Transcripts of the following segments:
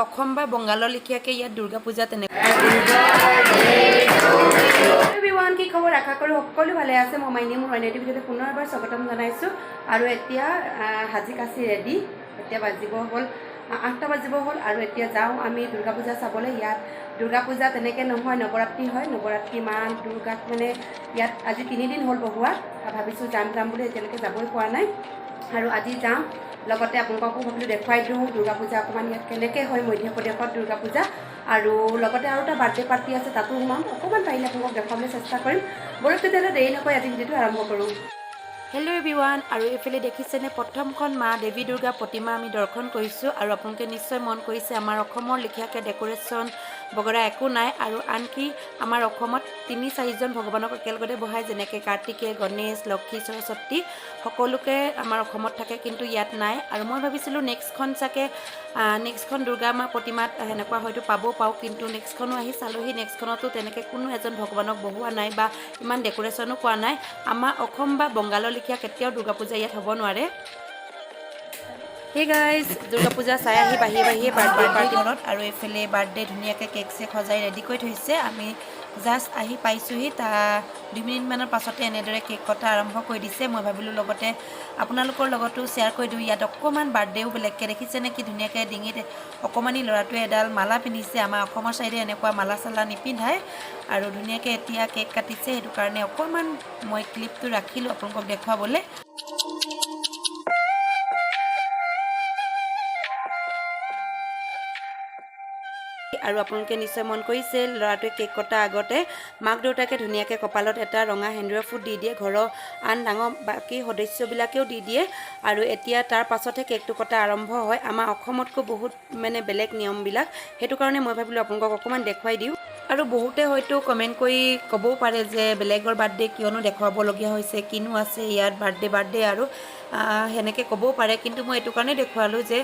অসম বা বংগালৰ লিখিয়াকৈ ইয়াত দুৰ্গা পূজা তেনেকৈ এভৰিৱান কি খবৰ আশা কৰোঁ সকলো ভালে আছে মই মাইনী মোৰ অন্য এটি ভিডিঅ'তে পুনৰবাৰ স্বাগতম জনাইছোঁ আৰু এতিয়া সাজি কাচি ৰেডি এতিয়া বাজিব হ'ল 8টা বাজিব হ'ল আৰু এতিয়া যাওঁ আমি দুৰ্গা পূজা চাবলৈ ইয়াত দুৰ্গা পূজা তেনেকৈ নহয় নৱৰাত্ৰি হয় নৱৰাত্ৰি মা দুৰ্গাক মানে ইয়াত আজি 3 দিন হ'ল বহোৱা ভাবিছোঁ যাম বুলি এতিয়ালৈকে যাবই পৰা নাই আৰু আজি যাওঁ লগতে আপোনালোককো ভাবিলোঁ দেখুৱাই দিওঁ দুৰ্গা পূজা অকণমান ইয়াত কেনেকৈ হয় মধ্য প্ৰদেশত দুৰ্গা পূজা আৰু লগতে আৰু এটা বাৰ্থডে পাৰ্টি আছে তাতো সোমাম অকণমান পাৰিলে আপোনালোকক দেখুৱাবলৈ চেষ্টা কৰিম ব'লক তেতিয়াহ'লে দেৰি নকৰি আজি ভিডিঅ'টো আৰম্ভ কৰোঁ হেল্ল' এভৰিৱান আৰু এইফালে দেখিছেনে প্ৰথমখন মা দেৱী দুৰ্গা প্ৰতিমা আমি দৰ্শন কৰিছোঁ আৰু আপোনালোকে নিশ্চয় মন কৰিছে আমাৰ অসমৰ লিখিয়াকৈ ডেক'ৰেশ্যন বগৰা একো নাই আৰু আনকি আমাৰ অসমত 3-4জন ভগৱানক একেলগতে বহাই যেনেকৈ কাৰ্তিকেয় গণেশ লক্ষী সৰস্বতী সকলোকে আমাৰ অসমত থাকে কিন্তু ইয়াত নাই আৰু মই ভাবিছিলোঁ নেক্সটখন দুৰ্গা মা প্ৰতিমাত সেনেকুৱা হয়তো পাওঁ কিন্তু নেক্সটখনো আহি চালোহি নেক্সটখনতো তেনেকৈ কোনো এজন ভগৱানক বহোৱা নাই বা ইমান ডেক'ৰেশ্যনো কৰা নাই আমাৰ অসম বা বংগালৰ লিখীয়া কেতিয়াও দুৰ্গা পূজা ইয়াত হ'ব নোৱাৰে হে গাইজ দুৰ্গা পূজা চাই আহি বাহিয়ে বাৰ্থডে পাৰ্টিত আৰু এইফালে বাৰ্থডে ধুনীয়াকৈ কেক চেক সজাই ৰেডি কৰি থৈছে আমি জাষ্ট আহি পাইছোঁহি 2 মিনিটমানৰ পাছতে এনেদৰে কেক কটা আৰম্ভ কৰি দিছে মই ভাবিলোঁ লগতে আপোনালোকৰ লগতো শ্বেয়াৰ কৰি দিওঁ ইয়াত অকণমান বাৰ্থডেও বেলেগকৈ দেখিছে নেকি ধুনীয়াকৈ ডিঙিত অকণমানি ল'ৰাটোৱে এডাল মালা পিন্ধিছে আমাৰ অসমৰ চাইডে এনেকুৱা মালা চালা নিপিন্ধায় আৰু ধুনীয়াকৈ এতিয়া কেক কাটিছে সেইটো কাৰণে অকণমান মই ক্লিপটো ৰাখিলোঁ আপোনালোকক দেখুৱাবলৈ আৰু আপোনালোকে নিশ্চয় মন কৰিছে ল'ৰাটোৱে কেক কটা আগতে মাক দেউতাকে ধুনীয়াকৈ কপালত এটা ৰঙা সেন্দুৰৰ ফুট দি দিয়ে ঘৰৰ আন ডাঙৰ বাকী সদস্যবিলাকেও দি দিয়ে আৰু এতিয়া তাৰ পাছতহে কেকটো কটা আৰম্ভ হয় আমাৰ অসমতকৈ বহুত মানে বেলেগ নিয়মবিলাক সেইটো কাৰণে মই ভাবিলোঁ আপোনালোকক অকণমান দেখুৱাই দিওঁ আৰু বহুতে হয়তো কমেণ্ট কৰি ক'বও পাৰে যে বেলেগৰ বাৰ্থডে কিয়নো দেখুৱাবলগীয়া হৈছে কিনো আছে ইয়াত বাৰ্থডে আৰু সেনেকৈ ক'বও পাৰে কিন্তু মই এইটো কাৰণে দেখুৱালোঁ যে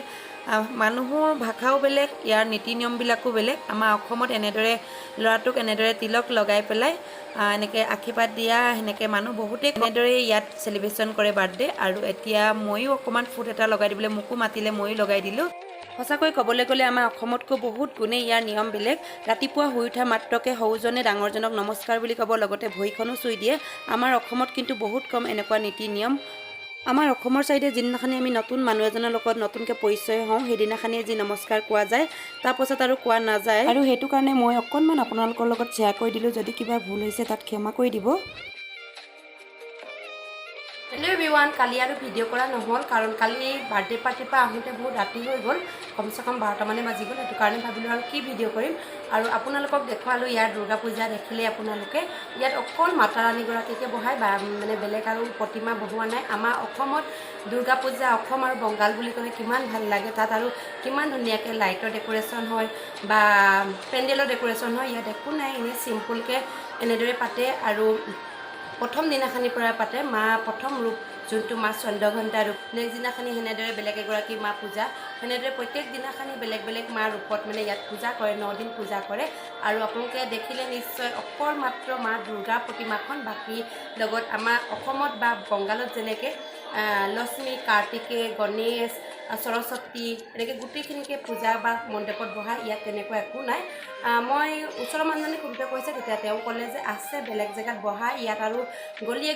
মানুহৰ ভাষাও বেলেগ ইয়াৰ নীতি নিয়মবিলাকো বেলেগ আমাৰ অসমত এনেদৰে ল'ৰাটোক এনেদৰে তিলক লগাই পেলাই এনেকৈ আশীৰ্বাদ দিয়া সেনেকৈ মানুহ বহুতেই এনেদৰে ইয়াত চেলিব্ৰেশ্যন কৰে বাৰ্থডে আৰু এতিয়া ময়ো অকণমান ফুট এটা লগাই দিবলৈ মোকো মাতিলে ময়ো লগাই দিলোঁ সঁচাকৈ ক'বলৈ গ'লে আমাৰ অসমতকৈ বহুত গুণেই ইয়াৰ নিয়ম বেলেগ ৰাতিপুৱা শুই উঠা মাত্ৰকে সৰুজনে ডাঙৰজনক নমস্কাৰ বুলি ক'ব লগতে ভৰিখনো চুই দিয়ে আমাৰ অসমত কিন্তু বহুত কম এনেকুৱা নীতি নিয়ম আমাৰ অসমৰ চাইডে যিদিনাখনি আমি নতুন মানুহ এজনৰ লগত নতুনকৈ পৰিচয় হওঁ সেইদিনাখনিয়ে যি নমস্কাৰ কোৱা যায় তাৰপাছত আৰু কোৱা নাযায় আৰু সেইটো কাৰণে মই অকণমান আপোনালোকৰ লগত শ্বেয়াৰ কৰি দিলোঁ যদি কিবা ভুল হৈছে তাত ক্ষমা কৰি দিব হেল্ল' এভৰিৱান কালি আৰু ভিডিঅ' কৰা নহ'ল কাৰণ কালি বাৰ্থডে পাৰ্টিৰ পৰা আহোঁতে বহুত ৰাতি হৈ গ'ল কমচে কম 12টামানে বাজি গ'ল সেইটো কাৰণে ভাবিলোঁ আৰু কি ভিডিঅ' কৰিম আৰু আপোনালোকক দেখুৱালোঁ ইয়াৰ দুৰ্গা পূজা দেখিলে আপোনালোকে ইয়াত অকল মাতা ৰাণীগৰাকীকে বহাই বা মানে বেলেগ আৰু প্ৰতিমা বহোৱা নাই আমাৰ অসমত দুৰ্গা পূজা অসম আৰু বংগাল বুলি ক'লে কিমান ভাল লাগে তাত আৰু কিমান ধুনীয়াকৈ লাইটৰ ডেক'ৰেশ্যন হয় বা পেণ্ডেলৰ ডেক'ৰেশ্যন হয় ইয়াত একো নাই এনেই চিম্পুলকৈ এনেদৰে পাতে আৰু প্ৰথম দিনাখনিৰ পৰা পাতে মা প্ৰথম ৰূপ যোনটো মা চন্দ্ৰঘণ্টা ৰূপ নেক্সট দিনাখনি সেনেদৰে বেলেগ এগৰাকী মা পূজা সেনেদৰে প্ৰত্যেক দিনাখনি বেলেগ মা ৰূপত মানে ইয়াত পূজা কৰে 9 দিন পূজা কৰে আৰু আপোনালোকে দেখিলে নিশ্চয় অকল মাত্ৰ মা দুৰ্গা প্ৰতিমাখন বাকী লগত আমাৰ অসমত বা বংগালত যেনেকৈ লক্ষ্মী কাৰ্তিকেয় গণেশ সৰস্বতী এনেকৈ গোটেইখিনিকে পূজা বা মণ্ডপত বহাই ইয়াত তেনেকুৱা একো নাই মই ওচৰৰ মানুহজনে কোনটোৱে কৈছে তেতিয়া তেওঁ ক'লে যে আছে বেলেগ জেগাত বহাই ইয়াত আৰু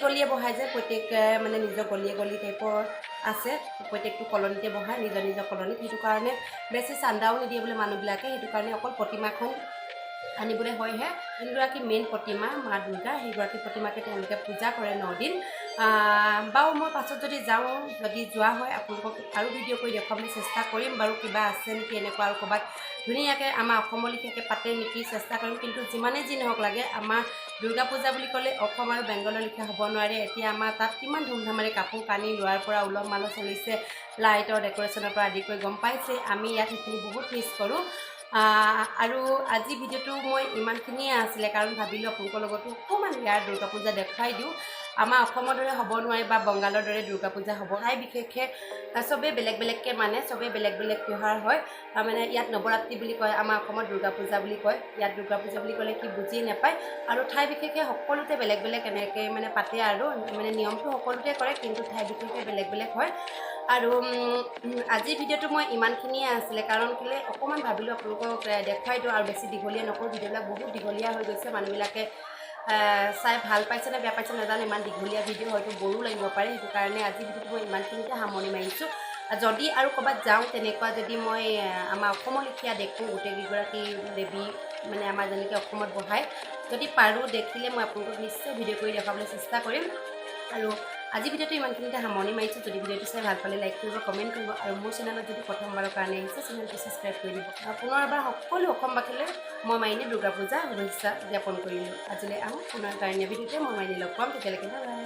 গলিয়ে বহাই যে প্ৰত্যেক মানে নিজৰ গলি টাইপৰ আছে প্ৰত্যেকটো কলনীতে বহাই নিজৰ কলনীত সেইটো কাৰণে বেছি চান্দাও নিদিয়ে বোলে মানুহবিলাকে সেইটো কাৰণে অকল প্ৰতিমাখন আনিবলৈ হয়হে যোনগৰাকী মেইন প্ৰতিমা মা দুৰ্গা সেইগৰাকী প্ৰতিমাকে তেওঁলোকে পূজা কৰে 9 দিন বাৰু মই পাছত যদি যাওঁ যদি যোৱা হয় আপোনালোকক আৰু ভিডিঅ' কৰি দেখুৱাবলৈ চেষ্টা কৰিম বাৰু কিবা আছে নেকি এনেকুৱা আৰু ক'ৰবাত ধুনীয়াকৈ আমাৰ অসমৰ লিখিয়াকৈ পাতে নেকি চেষ্টা কৰিম কিন্তু যিমানেই যি নহওক লাগে আমাৰ দুৰ্গা পূজা বুলি ক'লে অসম আৰু বেংগলৰ লিখীয়া হ'ব নোৱাৰে এতিয়া আমাৰ তাত কিমান ধুমধামেৰে কাপোৰ কানি লোৱাৰ পৰা উলহ মালহ চলিছে লাইটৰ ডেক'ৰেশ্যনৰ পৰা আদি কৰি গম পাইছে আমি ইয়াত সেইখিনি বহুত মিছ কৰোঁ আৰু আজি ভিডিঅ'টো মই ইমানখিনিয়ে আছিলে কাৰণ ভাবিলোঁ আপোনালোকৰ লগতো অকণমান ইয়াৰ দুৰ্গা পূজা দেখুৱাই দিওঁ আমাৰ অসমৰ দৰে হ'ব নোৱাৰে বা বংগালৰ দৰে দুৰ্গা পূজা হ'ব ঠাই বিশেষে চবেই বেলেগকৈ মানে চবেই বেলেগ ব্যৱহাৰ হয় মানে ইয়াত নৱৰাত্ৰি বুলি কয় আমাৰ অসমত দুৰ্গা পূজা বুলি কয় ইয়াত দুৰ্গা পূজা বুলি ক'লে কি বুজিয়ে নাপায় আৰু ঠাই বিশেষে সকলোতে বেলেগ এনেকৈ মানে পাতে আৰু মানে নিয়মটো সকলোতে কৰে কিন্তু ঠাই বিশেষে বেলেগ হয় আৰু আজিৰ ভিডিঅ'টো মই ইমানখিনিয়ে আছিলে কাৰণ কেলৈ অকণমান ভাবিলোঁ আপোনালোকক দেখুৱাই দিওঁ আৰু বেছি দীঘলীয়া নকৰোঁ ভিডিঅ'বিলাক বহুত দীঘলীয়া হৈ গৈছে মানুহবিলাকে চাই ভাল পাইছে নে বেয়া পাইছে নাজানো ইমান দীঘলীয়া ভিডিঅ' হয়তো বৰো লাগিব পাৰে সেইটো কাৰণে আজি ভিডিঅ'টো মই ইমানখিনিতে সামৰণি মাৰিছোঁ যদি আৰু ক'ৰবাত যাওঁ তেনেকুৱা যদি মই আমাৰ অসমৰ লেখীয়া দেখোঁ গোটেইকেইগৰাকী দেৱী মানে আমাৰ যেনেকৈ অসমত বহায় যদি পাৰোঁ দেখিলে মই আপোনালোকক নিশ্চয় ভিডিঅ' কৰি দেখাবলৈ চেষ্টা কৰিম আৰু আজি ভিডিঅ'টো ইমানখিনিতে সামৰণি মাৰিছোঁ যদি ভিডিঅ'টো চাই ভাল পালে লাইক কৰিব কমেণ্ট কৰিব আৰু মোৰ চেনেলত যদি প্ৰথমবাৰৰ কাৰণে আহিছে চেনেলটো ছাবস্ক্ৰাইব কৰি দিব পুনৰবাৰ সকলো অসমবাসীলৈ মই মাইনী দুৰ্গা পূজা শুভেচ্ছা জ্ঞাপন কৰিলোঁ আজিলৈ আহোঁ পুনৰ কাৰণে ভিডিঅ'তে মই মাইনী লগ পাম তেতিয়ালৈকে বাই।